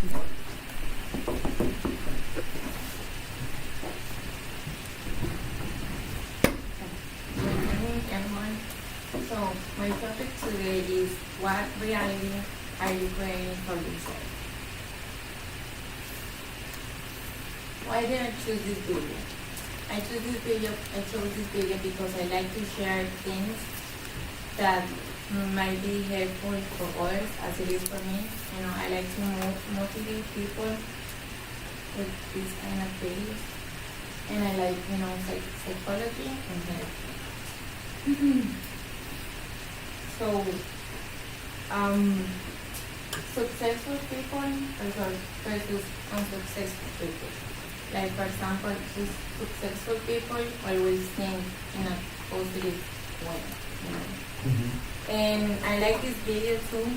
Good morning, everyone. So my topic today is what reality are you creating for yourself? Why did I choose this video? I chose this video because I like to share things that might be helpful for others as it is for me. You know, I like to motivate people with these kind of videos. And I like, psychology and health. So, successful people versus unsuccessful people. Like, for example, successful people always think in a positive way, you know. Mm-hmm. And I like this video too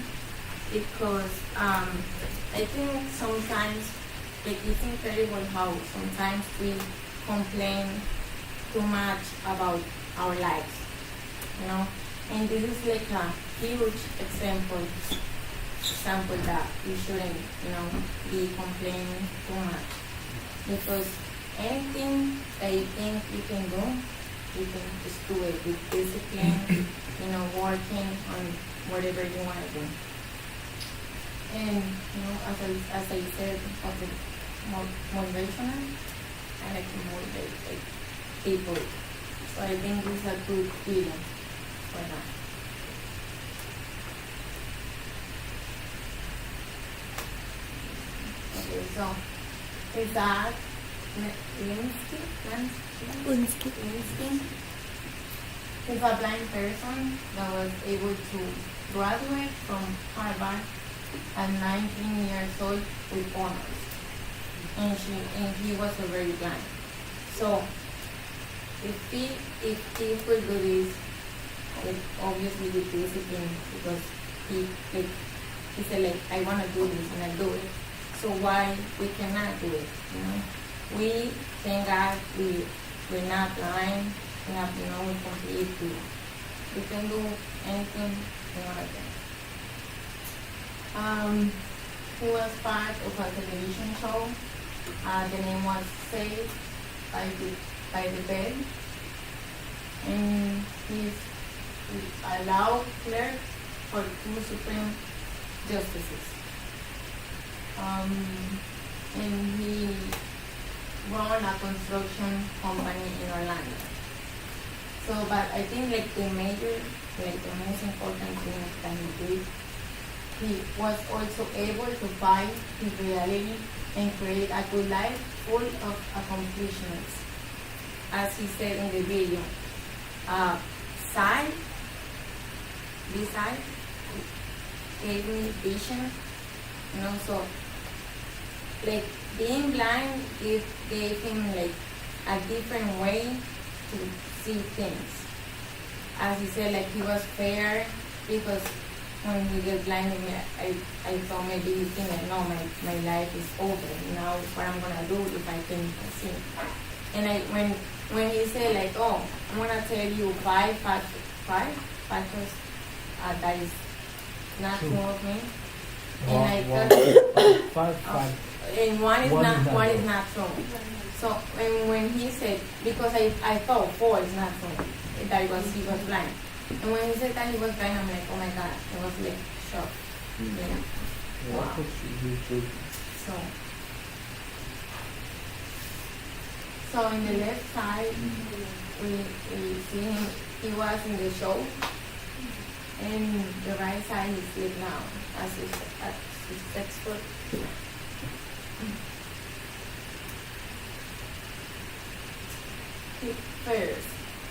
because I think sometimes it's incredible how sometimes we complain too much about our lives, you know. And this is like a huge example that we shouldn't, be complaining too much. Because anything that you think you can do, you can just do it with discipline, working on whatever you want to do. And, as I said, motivational, I like to motivate people. So I think this is a good video for that. Okay, so is that Linsky is a blind person that was able to graduate from Harvard at 19 years old with honors. And he was already blind. So if he could do this, obviously with discipline, because he said I want to do this and I do it. So why we cannot do it? We thank God we're not blind. We have we completely we can do anything we want to do. He was part of a television show. The name was Saved by the Bell, and he's a law clerk for 2 Supreme Justices. And he run a construction company in Orlando. So, but I think the most important thing that he did, he was also able to fight his reality and create a good life full of accomplishments. As he said in the video, this side gave me vision, so being blind gave him a different way to see things. As he said, he was fair because when he get blind, I thought maybe he think no, my life is over. Now what I'm gonna do if I can see? And when he said I'm gonna tell you 5 factors that is not true of me. And I thought and one is not true. So when he said, because I thought 4 is not true, that he was blind. And when he said that he was blind, I'm like, oh my God, I was shocked. Yeah. Wow. So in the left side, we see him. He was in the show, and the right side is live now as successful.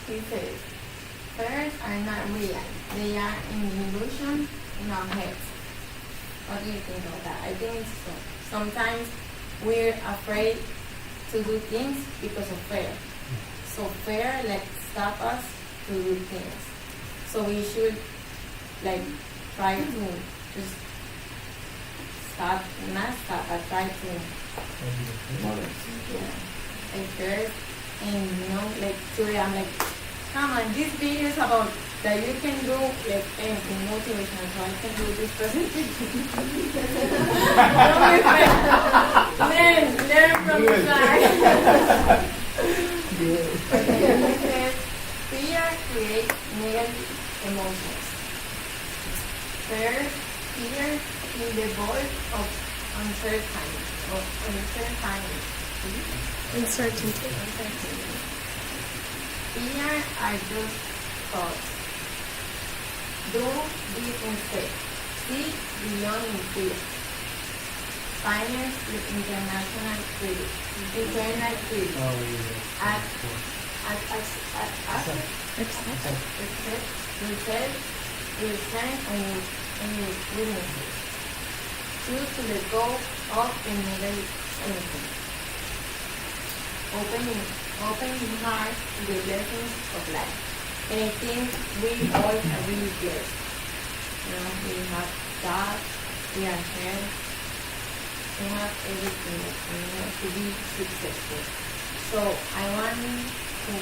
He says, fears are not real. They are an illusion in our heads. What do you think of that? I think it's true. Sometimes we're afraid to do things because of fear. So fear stop us to do things. So we should try to just but try to first. And today I'm come on, this video is about that you can do like anything motivational, so I can do this presentation. Learn from the side. Okay, it says, fear creates negative emotions. First, fear in the voice of uncertainty. Uncertainty. Fear are just thoughts. Do this instead. See beyond fear. Finance with international critics. Internal critics. Accept yourself, and your weaknesses. Choose to let go of the negative anything. Open your heart to the blessings of life. And I think we all are really blessed. We have God, we are health, we have everything to be successful. So I want to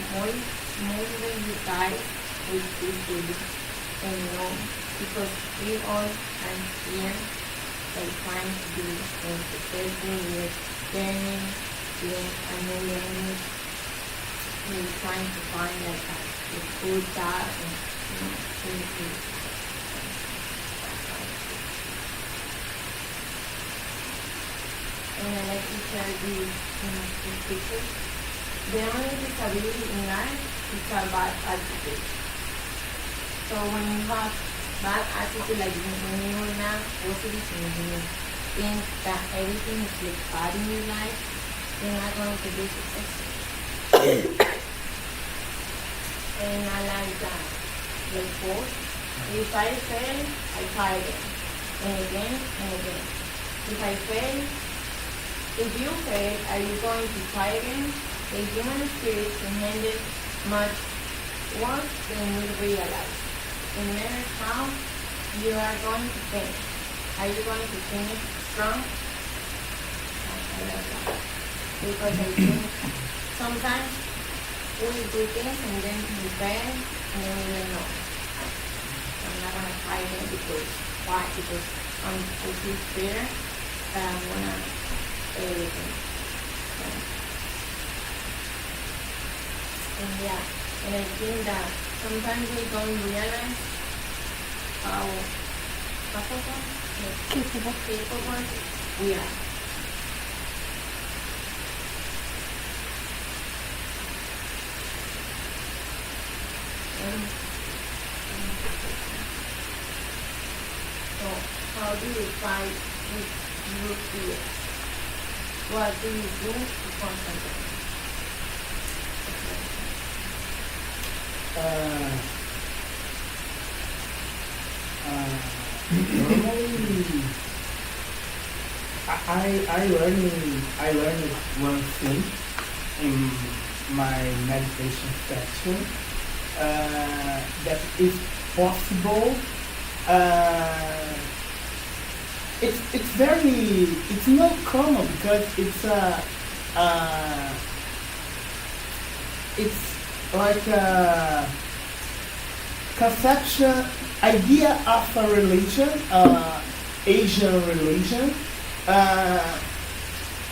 motivate you guys with this video, and because we all are here, like trying to be successful with learning, a new language. We're trying to find like a good job and and I like to share these pictures. The only disability in life is a bad attitude. So when you have bad attitude, like when you are not positive and you think that everything is like bad in your life, you're not going to be successful. And I like that. Like both. If I fail, I try again. And again and again. If I fail, if you fail, are you going to try again? The human spirit can handle much worse than you realize. No matter how you are going to finish. Are you going to finish strong? I love that. Because I think sometimes we do things and then we fail and then we don't know. I'm not going to try again because why? Because I feel fear that I'm going to fail everything. And yeah, and I think that sometimes we don't realize how capable we are. So, how do you fight with your fear? What do you do to concentrate? Normally, I learned one thing in my meditation section that is possible. It's not common because it's like a conception idea of a religion, Asian religion.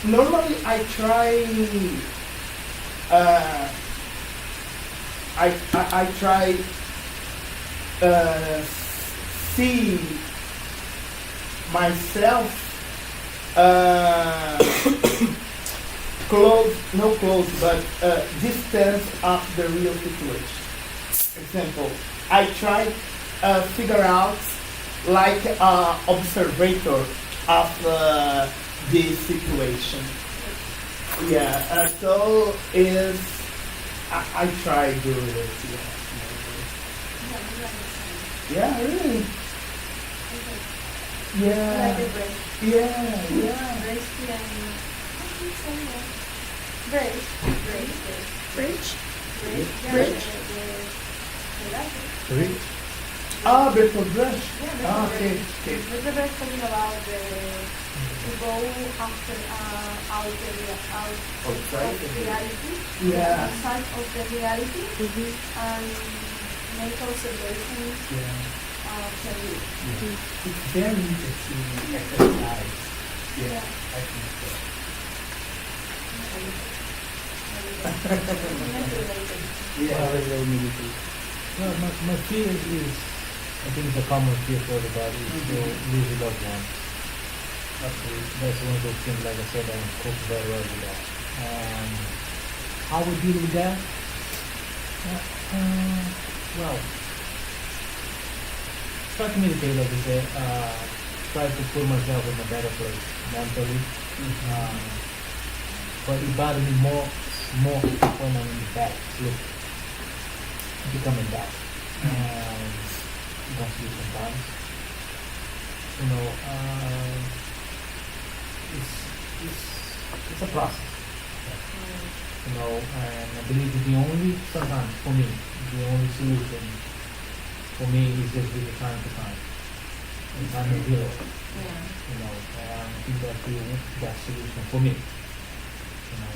Normally I try see myself but distance of the real situation. Example, I try figure out like observator of this situation. Yeah, so is I try do it. Yeah, really. Yeah. Bridge. Ah, Bertolt Brecht. Yeah, Okay. With the best talking about to go after out of reality, Yeah. outside of the reality, and mental solutions Yeah. can be. It's very easy to exercise. Yeah. I think so. Manipulated. Yeah. Well, my fear is, I think it's a common fear for everybody, is to lose a loved one. That's one of those things, like I said, I'm coping very well with that. How we deal with that? Well, try to meditate, like I said, try to put myself in a better place mentally. But it bothers me more when I'm in the back, sleep, becoming back. Don't sleep sometimes. You know, it's a process. You know, and I believe that sometimes for me, the only solution for me is just with the time to time. And time to heal. Yeah. You know, and I think that's the best solution for me. You know,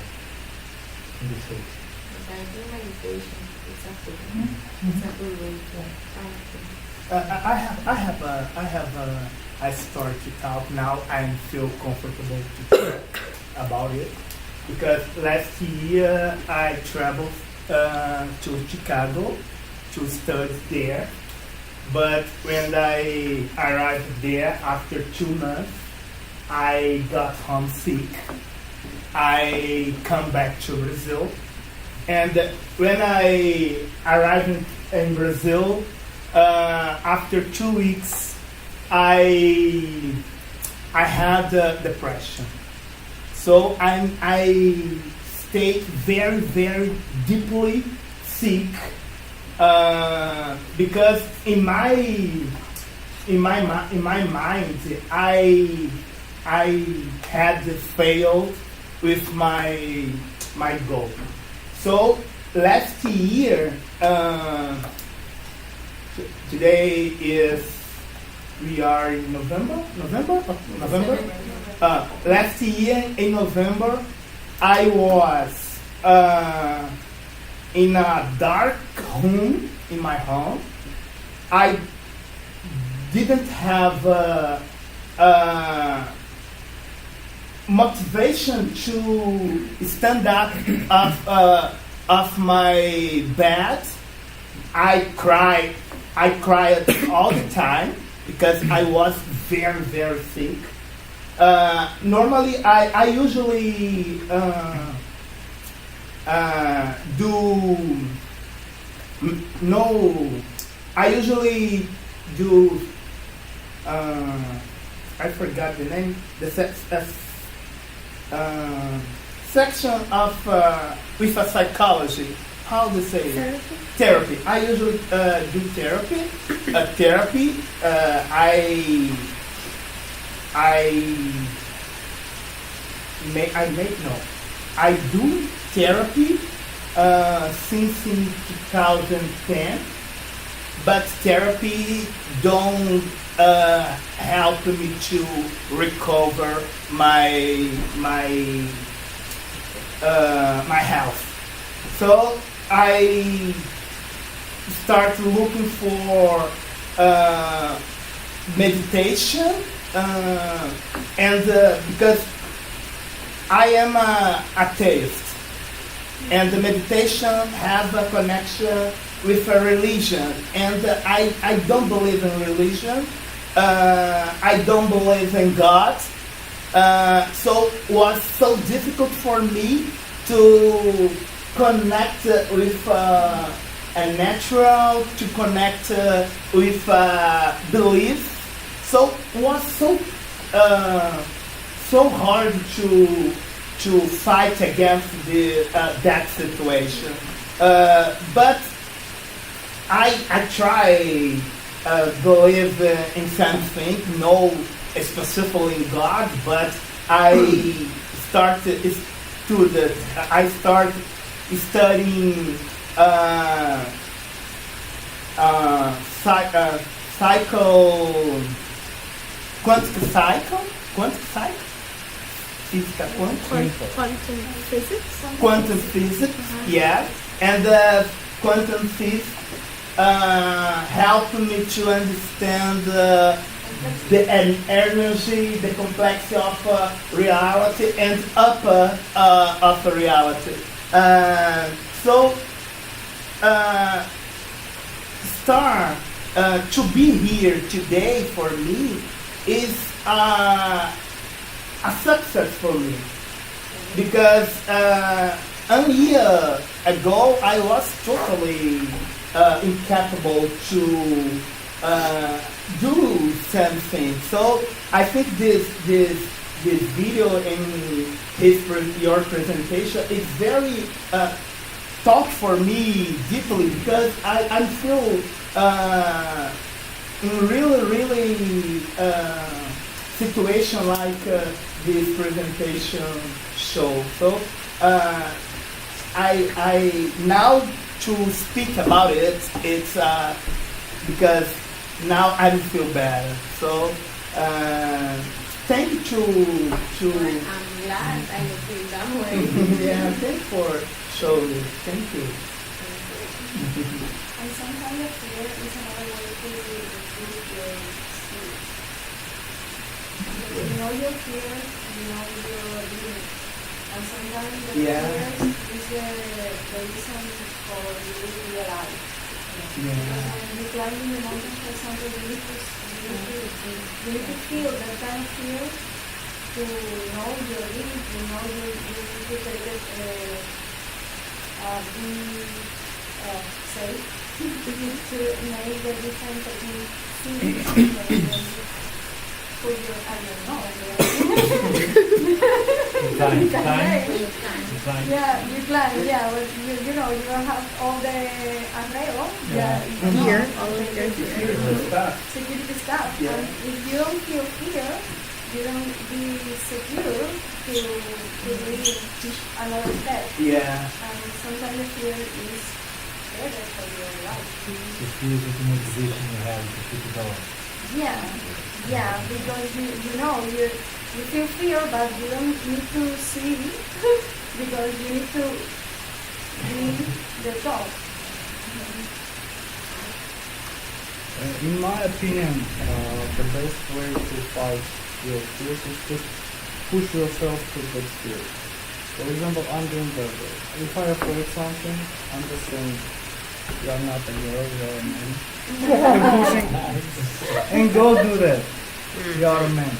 in this case. But I think meditation is a good one. It's a good way to try to. I have a story to talk now. I feel comfortable to talk about it because last year I traveled to Chicago to study there. But when I arrived there after 2 months, I got homesick. I come back to Brazil, and when I arrived in Brazil, after 2 weeks, I had depression. So I stayed very, very deeply sick because in my mind I had failed with my goal. So last year. Today we are in November. Last year in November, I was in a dark room in my home. I didn't have motivation to stand up of my bed. I cried all the time because I was very, very sick. Normally, I usually do I forgot the name. The section of with a psychology. How to say it? Therapy. I usually do therapy. I do therapy since in 2010, but therapy don't help me to recover my health. So I start looking for meditation, and because I am a atheist, and the meditation has a connection with a religion, and I don't believe in religion. I don't believe in God. So it was so difficult for me to connect with a natural, to connect with belief. So it was so hard to fight against that situation. But I try believe in something, no specifically in God, but I started studying quantum physics, yeah, and quantum physics help me to understand the energy, the complexity of reality and upper of reality. So, Star, to be here today for me is a success for me because a year ago I was totally incapable to do something. So I think this video and your presentation is very thought for me deeply because I feel in really situation like this presentation show. So I now to speak about it, it's because now I feel better. So thank you to I'm glad I feel that way. yeah, thank you for showing it. Thank you. And sometimes the fear is another way to improve your skills. You know your fear, you know your limit. And sometimes the Yeah. fear is the reason for you to realize. Yeah. When you climb in the mountain, for example, you need to feel that kind of fear to know your limit, you know you need to take it, be safe. You need to make the difference between feelings and put your, I don't know. Decline. Yeah, you plan, yeah, but you know, you don't have all the arreo, Yeah. Here, all the security stuff. Yeah. And if you don't feel fear, you don't be secure to do another step. Yeah. And sometimes the fear is better for your life. The fear is the motivation you have to keep it going. Yeah, because you know, you feel fear, but you don't need to see because you need to be the top. In my opinion, the best way to fight your fears is just push yourself to that fear. For example, I'm doing that way. If I afraid something, I'm just saying, you are not a girl, you are a man. And pushing, and go do that. You are a man.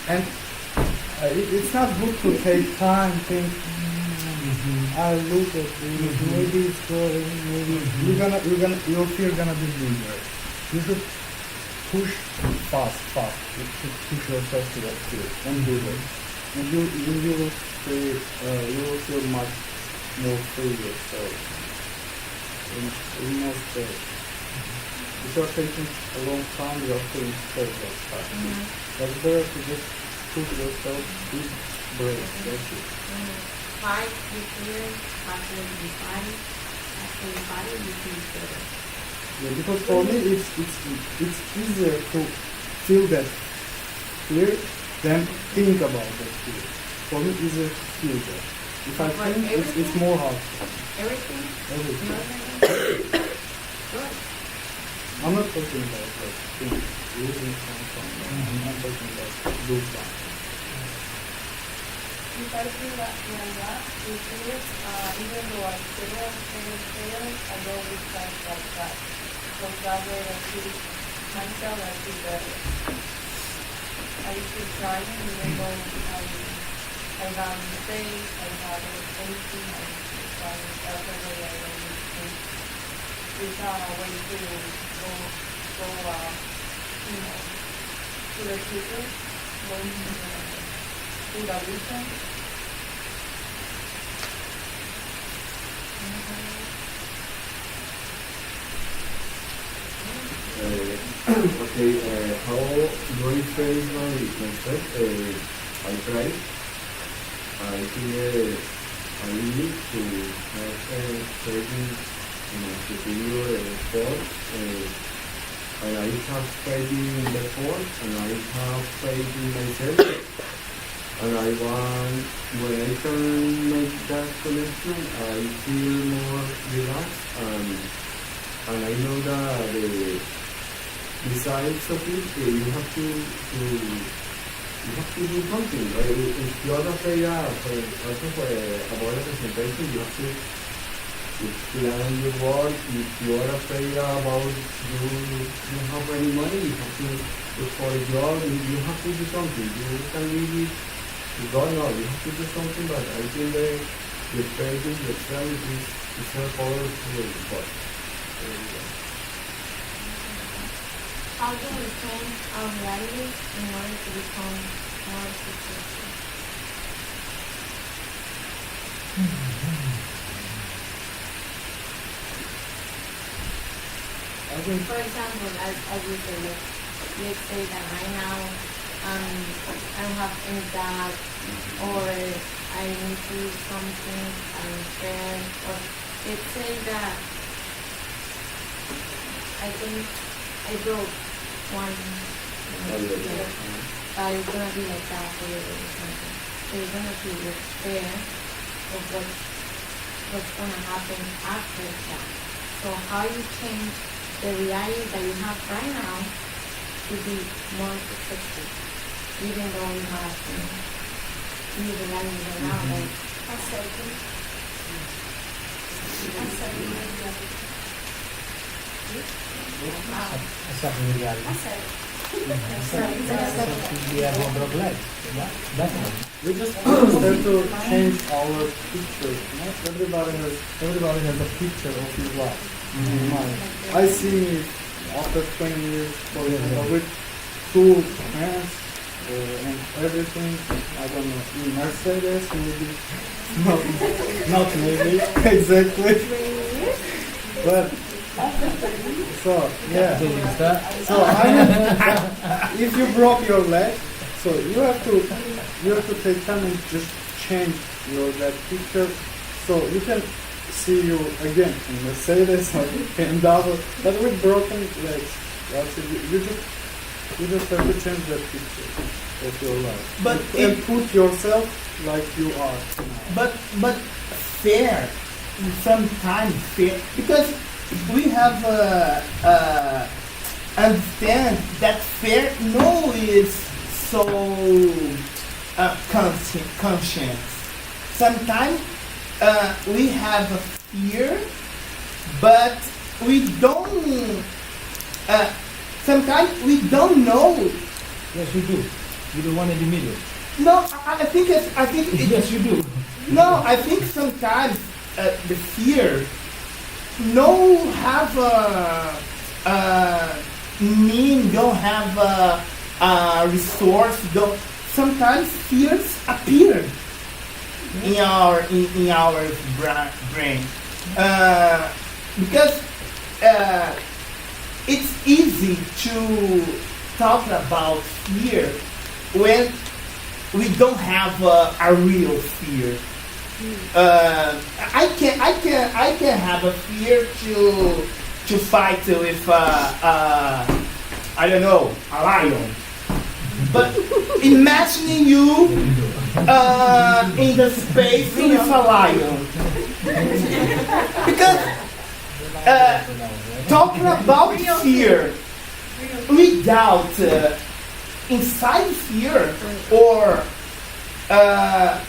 And it's not good to take time, think, I look at this, maybe it's going, maybe your fear gonna be bigger. You should push fast. You should push yourself to that fear and do that. And you will feel much more free yourself. And most, if you're taking a long time, you're feeling stressed that time. But it's better to just push yourself, deep breath, that's it. Fight the fear after you fight. After you fight, you feel better. Yeah, because for me it's easier to feel that fear than think about that fear. For me, it's easier to feel that. If I Like think, it's everything? more hard. Everything? Everything. Good. I'm not talking about like things, losing something. I'm talking about good times. If I feel that when I'm not with fear, even though I fail, I always try to like that. So that way I feel myself, I feel better. I keep trying even though I have mistakes, I have anything, I keep trying. That's the way I always think. It's a way to go, you know, to the future, going to the vision. Okay, how do I face myself? I try. I think I need to have certain superior force, and I have faith in the force, and I have faith in myself. And I want, when I can make that connection, I feel more relaxed, and and I know that besides of it, you have to do something. If you're afraid also about the presentation, you have to plan your work. If you are afraid about you don't have any money, you have to look for a job. You have to do something. You can leave it to God now. You have to do something, but I think the faith in yourself is a powerful part. How do we change our values in order to become more successful? I think For example, as you say, let's say that right now I don't have any job, or I need to do something unfair, or let's say that I think I broke one year. It's gonna be like that for you or something. So you're gonna be fair of what's gonna happen after that. So how you change the reality that you have right now to be more successful, even though you have new reality right now. Like Accepting reality. We have one broke leg. Yeah, definitely. we just start to change our picture. Not everybody has a picture of his life in mind. I see me after 20 years, for example, with two hands and everything. I don't know, in Mercedes maybe. Not maybe exactly. But so yeah. So I mean, if you broke your leg, so you have to take time and just change your that picture, so you can see you again in Mercedes or BMW, but with broken legs. That's it. You just have to change that picture of your life. But and put yourself like you are now. but fair, sometimes fair, because we have understand that fair no is so conscious. Sometimes we have a fear, but we don't. Sometimes we don't know. Yes, we do. You don't want to admit it. No, I think Yes, you do. no, I think sometimes the fear no have mean, don't have a resource. Don't, sometimes fears appear in our brain because it's easy to talk about fear when we don't have a real fear. I can have a fear to fight with I don't know, a lion. But imagining you in the space with a lion, because talking about fear without inside fear, or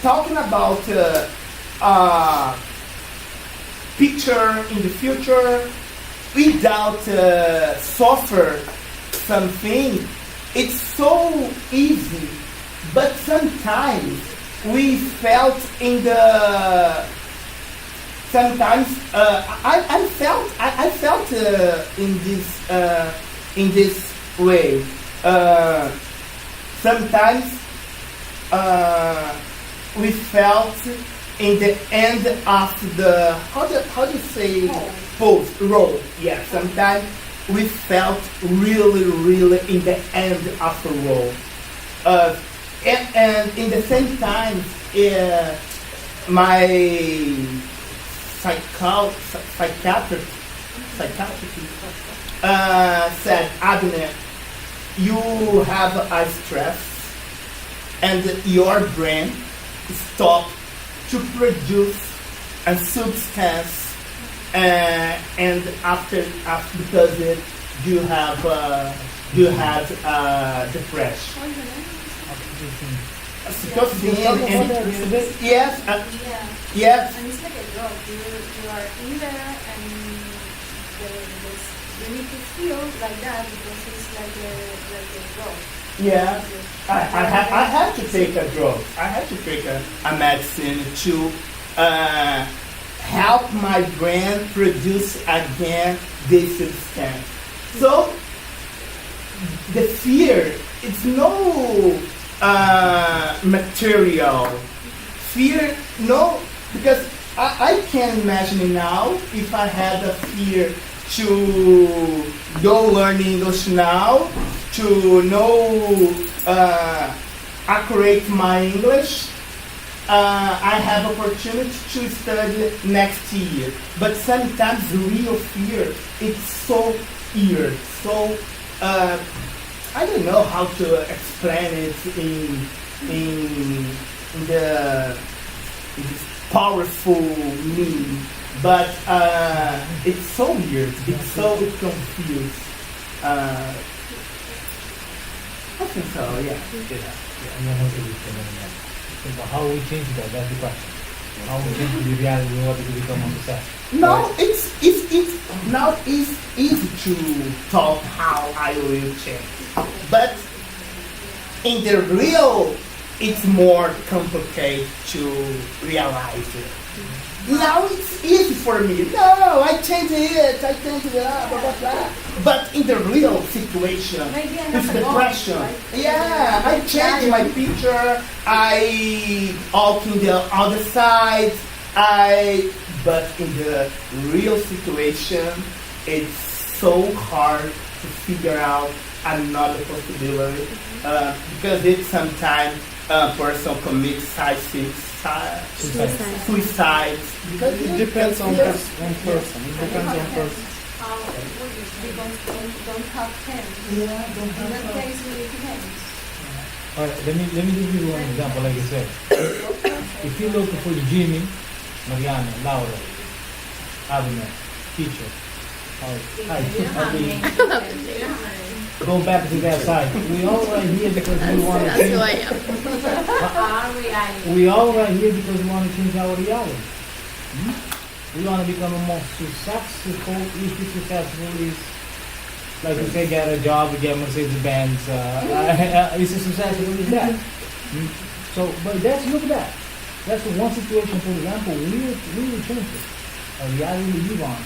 talking about picture in the future without suffer something, it's so easy. But sometimes we felt in the sometimes I felt in this way. Sometimes we felt in the end of the how do you say post road? Yeah, sometimes we felt really in the end of the road. And in the same time, my psychiatrist said, Abner, you have a stress and your brain stop to produce a substance and after because you have depression. Oxytocin and yes, Yeah. yes, And it's like a drug. You are in there and you need to feel like that because it's like a drug. yeah. I had to take a drug. I had to take a medicine to help my brain produce again this substance. So the fear, it's no material. Fear, no, because I can imagine it now if I had a fear to go learn English now, to know accurate my English. I have opportunity to study next year, but sometimes the real fear it's so weird, so I don't know how to explain it in the in this powerful meaning, but it's so weird, it's so confused. I think so, yeah. And then also we can, but how we change that? That's the question. How we change the reality we want to become successful. No, it's now it's easy to talk how I will change, but in the real, it's more complicated to realize it. Now it's easy for me. No, I changed it. I changed it. Blah, blah, blah. But in the real situation, Maybe with another goal, depression, right? yeah, I changed my picture. I walk in the other side. But in the real situation, it's so hard to figure out another possibility because it's sometimes a person commits suicide. Because It depends on yes. one person. It depends on person. How people don't have hands. Yeah, don't In that have case, we need hands. Alright, let me just give you one example, like I said. If you look for Jimmy, Mariana, Laura, Abner, teacher, hi, go back to that side. We all right here because we want to change. We all right here because we want to change our reality. We want to become a more successful. If you're successful is, like you say, get a job, get Mercedes Benz. It's a successful is that. So, but that's look at that. That's one situation. For example, we will change it. A reality we live on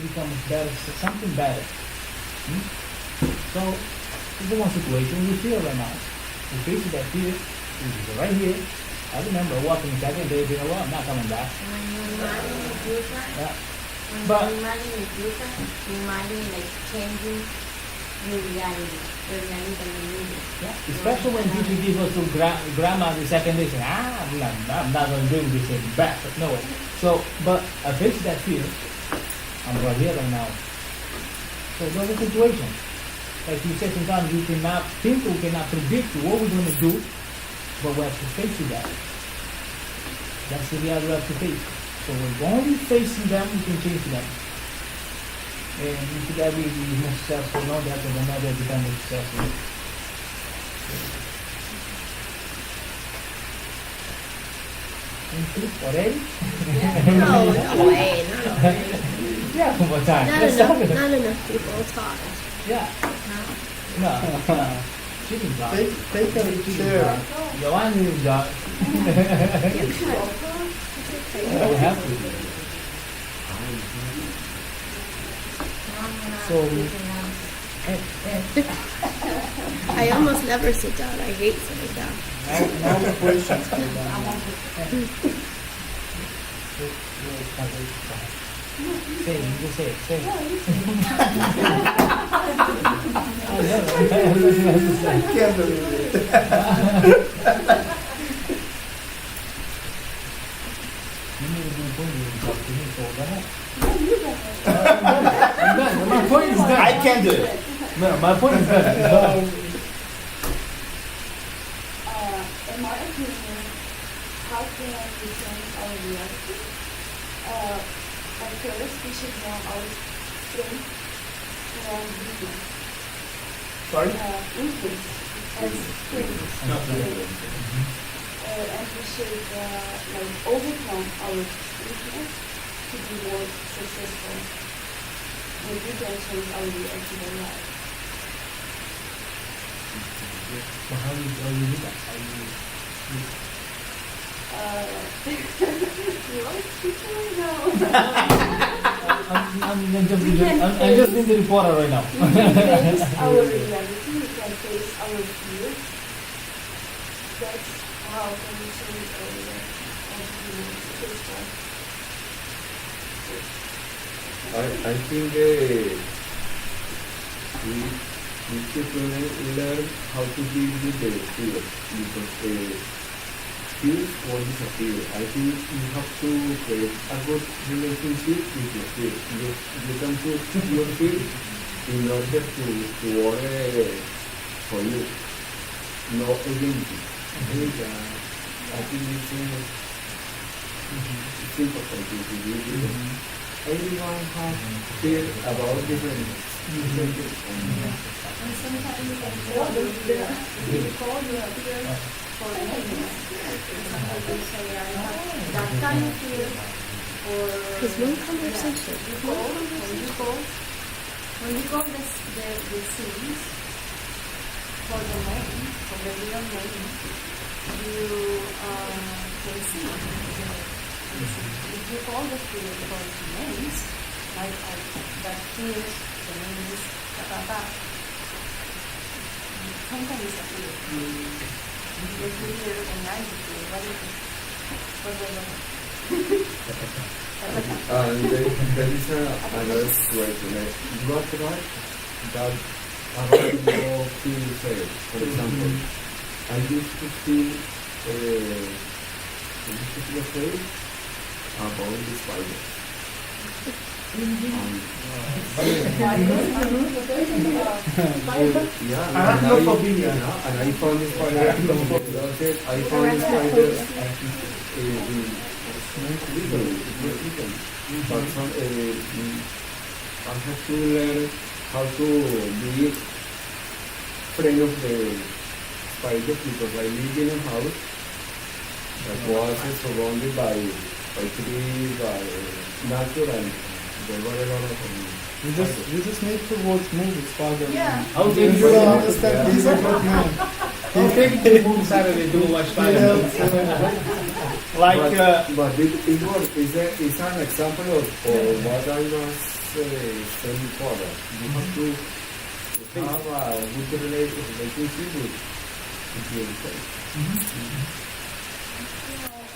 becomes better, something better. So, it's the one situation we feel right now. We face that fear. It's right here. I remember walking 7 days in a row, I'm not coming back. When you imagine the future, Yeah. when you imagine the future, you imagine like changing your reality, the reality that you live in. Yeah. Especially when people give us to grandma the second day, say, I'm not going to do this thing back. No way. So, but I face that fear. I'm right here right now. So those are situations. Like you said, sometimes you cannot think, we cannot predict what we're going to do, but we have to face that. That's the reality we have to face. So we're only facing them, we can change them. And if you gotta be more successful, know that the another become more successful. Already? No way, not already. Yeah, one more time. Not Let's enough, talk about it. not enough people talk. Yeah. No. Chicken broth. Take a chair. Giovanni is dog. Yeah, we have to. So, I almost never sit down. I hate sitting down. Now the questions come say it, you just say it, say it. I can't believe it. You need to be funny and talk to me, so go ahead. I'm done. My point is done. I can't do it. No, my point is done. In my opinion, how can we change our reality? first we should know our strength and weakness. Sorry? Weakness and strength. And we should like overcome our weakness to be more successful. And we can change our actual life. So how you do that? How You like people? No. I'm just being the reporter right now. We can face our reality, we can face our fears. That's how can we change our life and be successful. I think we should learn how to deal with the fear because fears won't disappear. I think you have to create a good relationship with your fear. You can put your fear in order to work for you, no against you. I think it's important to do because everyone has fear about different things. And sometimes you can call your fear for anything. Sometimes they say, I have that kind of fear. Or Because one conversation. when you call the scenes for the name, for the real name, you can see. If you call the fear for the names, like that fear, the name is ta. Sometimes it's a fear. The fear and I fear, what is it? What was it? And there is another situation. You are right that about your feel safe. For example, I used to feel afraid about the spider. Arachnophobia. And I found the spider. I found the spider. But I have to learn how to be friend of the spiders because I live in a house that was surrounded by trees, by nature, and there were a lot of You just need to watch movies, Spider-Man. Yeah. How You can will understand this about man. How can you move Saturday to watch Spider-Man? Like, but it's an example of what I was saying before. That you have to have a good relationship with your faith.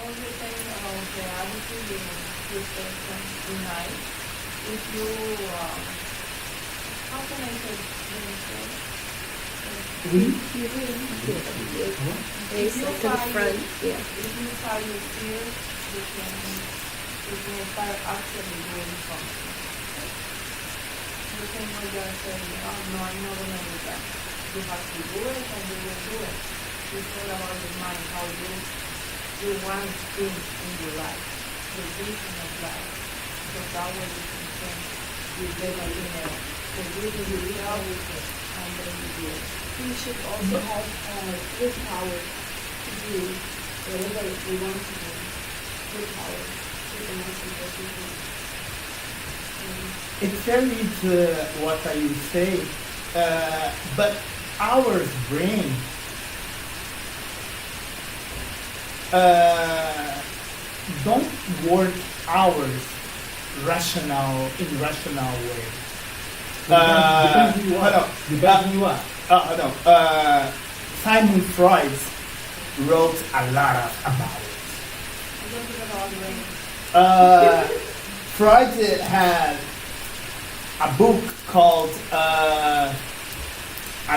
All the thing about reality in perception tonight, if you, how can I say this? Face you it to the find front. Yeah. If you find your fear, you can start actually doing something. You can not just say, oh no, I'm not going to do that. You have to do it and you will do it. It's all about the mind, how you want things in your life, the vision of life. So that way you can change your daily life. So you can do it and then you do it. You should also have willpower to do whatever you want to do. Willpower. You can also do it. it carries what I would say, but our brain don't work hours in rational way. Depends who you are. No, Depends who you are. no. Simon Freud wrote a lot about it. I don't think about brain. Freud had a book called I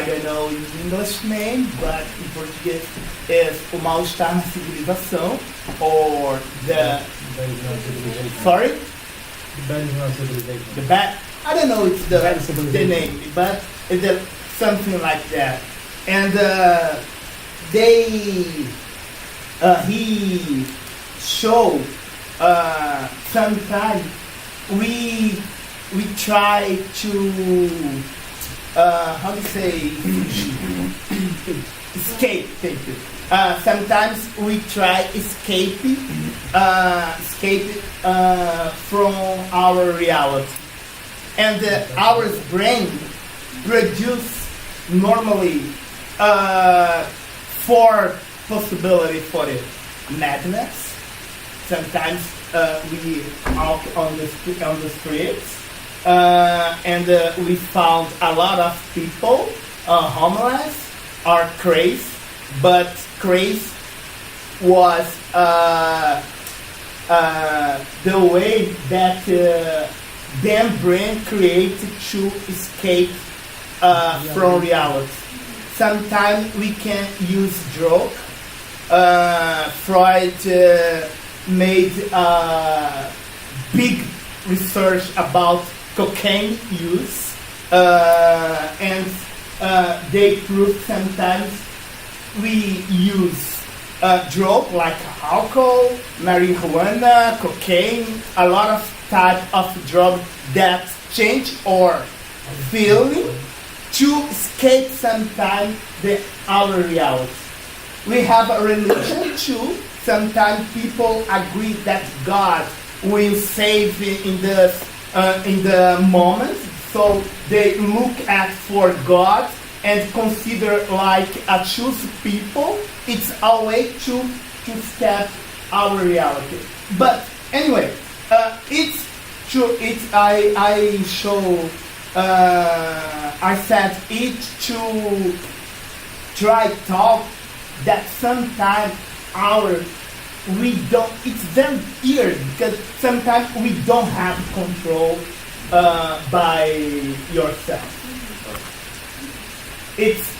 don't know in English name, but in Portuguese is O Mal-Estar na Civilização, or That is not civilization. sorry, That is not civilization. the bad. I don't know it's Bad the civilization. name, but it's something like that. And he showed sometimes we try to how do you say escape. Thank you. Sometimes we try escape from our reality, and our brain produce normally four possibility for it: madness. Sometimes we walk on the streets, and we found a lot of people homeless or crazy, but crazy was the way that them brain created to escape from reality. Sometimes we can use drug. Freud made big research about cocaine use, and they proved sometimes we use drug like alcohol, marijuana, cocaine, a lot of type of drug that change our feeling to escape sometimes our reality. We have a religion too. Sometimes people agree that God will save in the moment, so they look at for God and consider like a choose people. It's a way to escape our reality. But anyway, it's true. I show. I said it to try talk that sometimes we don't. It's very weird because sometimes we don't have control by yourself. It's